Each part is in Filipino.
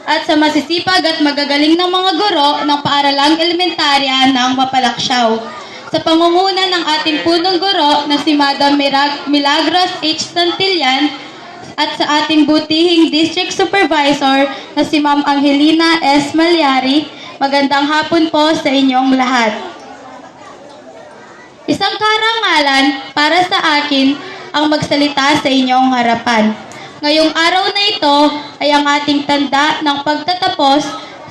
at sa masisipag at magagaling ng mga guro ng paaralang elementarya ng Mapalaksyaw. Sa pangunguna ng ating punong guro na si Madam Milagros H. Santillan at sa ating butihing District Supervisor na si Ma'am Angelina S. Malyari, magandang hapon po sa inyong lahat. Isang karangalan para sa akin ang magsalita sa inyong harapan. Ngayong araw na ito ay ang ating tanda ng pagtatapos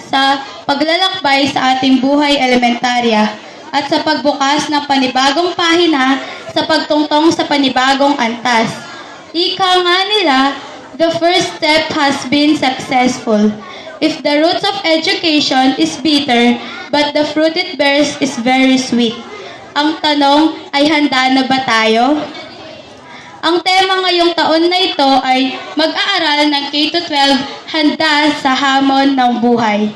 sa paglalakbay sa ating buhay elementarya at sa pagbukas ng panibagong pahina sa pagtungtong sa panibagong antas. Ika nga nila, the first step has been successful. If the roots of education is bitter, but the fruit it bears is very sweet. Ang tanong ay handa na ba tayo? Ang tema ngayong taon na ito ay mag-aaral ng K-12 handa sa hamon ng buhay.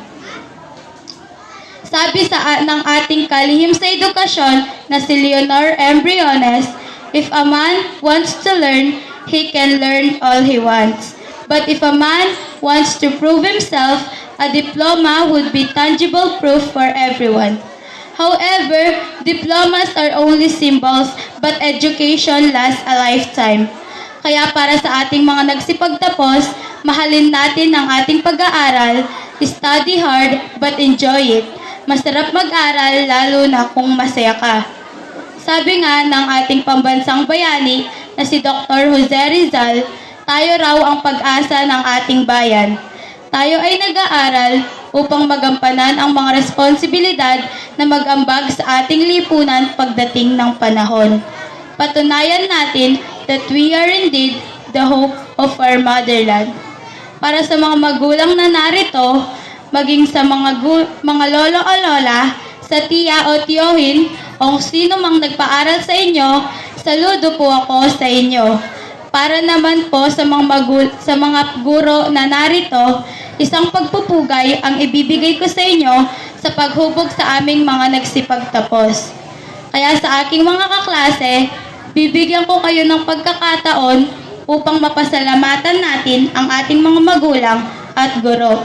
Sabi ng ating kalihim sa edukasyon na si Leonor M. Briones, if a man wants to learn, he can learn all he wants. But if a man wants to prove himself, a diploma would be tangible proof for everyone. However, diplomas are only symbols, but education lasts a lifetime. Kaya para sa ating mga nagsipagtapos, mahalin natin ang ating pag-aaral, study hard, but enjoy it. Masarap mag-aral lalo na kung masaya ka. Sabi nga ng ating pambansang bayani na si Dr. Jose Rizal, tayo raw ang pag-asa ng ating bayan. Tayo ay nag-aaral upang magampanan ang mga responsibilidad na mag-ambag sa ating lipunan pagdating ng panahon. Patunayan natin that we are indeed the hope of our motherland. Para sa mga magulang na narito, maging sa mga lolo o lola, sa tiya o tiyohin, o sino mang nagpaaral sa inyo, saludo po ako sa inyo. Para naman po sa mga guro na narito, isang pagpupugay ang ibibigay ko sa inyo sa paghubog sa aming mga nagsipagtapos. Kaya sa aking mga kaklase, bibigyan ko kayo ng pagkakataon upang mapasalamatan natin ang ating mga magulang at guro.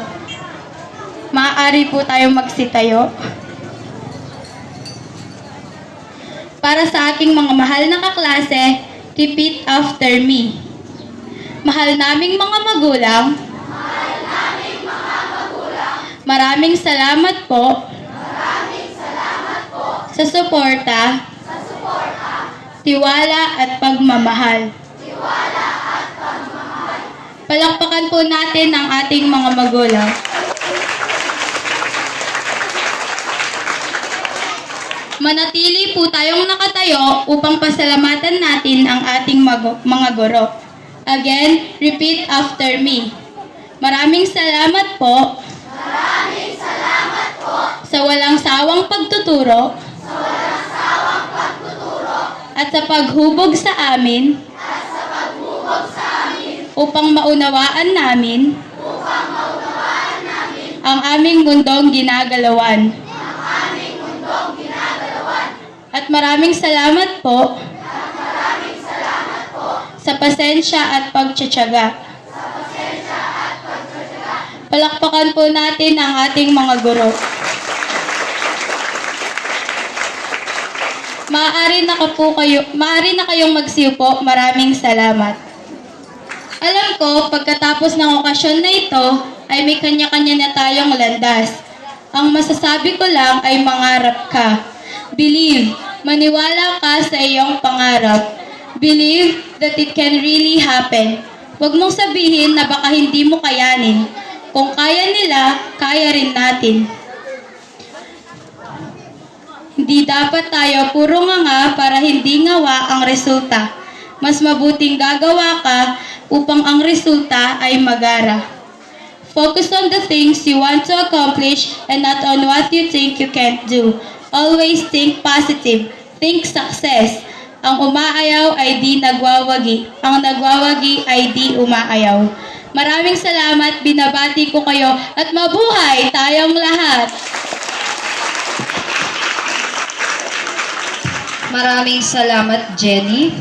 Maaari po tayong magsitayo. Para sa aking mga mahal na kaklase, repeat after me. Mahal naming mga magulang, maraming salamat po sa suporta, tiwala at pagmamahal. Palakpakan po natin ang ating mga magulang. Manatili po tayong nakatayo upang pasalamatan natin ang ating mga guro. Again, repeat after me. Maraming salamat po sa walang sawang pagtuturo at sa paghubog sa amin upang maunawaan namin ang aming mundong ginagalawan. At maraming salamat po sa pasensya at pagtsatsaga. Palakpakan po natin ang ating mga guro. Maaari na kayong magsiupo. Maraming salamat. Alam ko, pagkatapos ng okasyon na ito, ay may kanya-kanya na tayong landas. Ang masasabi ko lang ay mangarap ka. Believe, maniwala ka sa iyong pangarap. Believe that it can really happen. Huwag mong sabihin na baka hindi mo kayanin. Kung kaya nila, kaya rin natin. Hindi dapat tayo puro nga para hindi ngawa ang resulta. Mas mabuting gagawa ka upang ang resulta ay magara. Focus on the things you want to accomplish and not on what you think you can't do. Always think positive. Think success. Ang umaayaw ay di nagwawagi. Ang nagwawagi ay di umaayaw. Maraming salamat, binabati ko kayo at mabuhay tayong lahat. Maraming salamat, Jenny.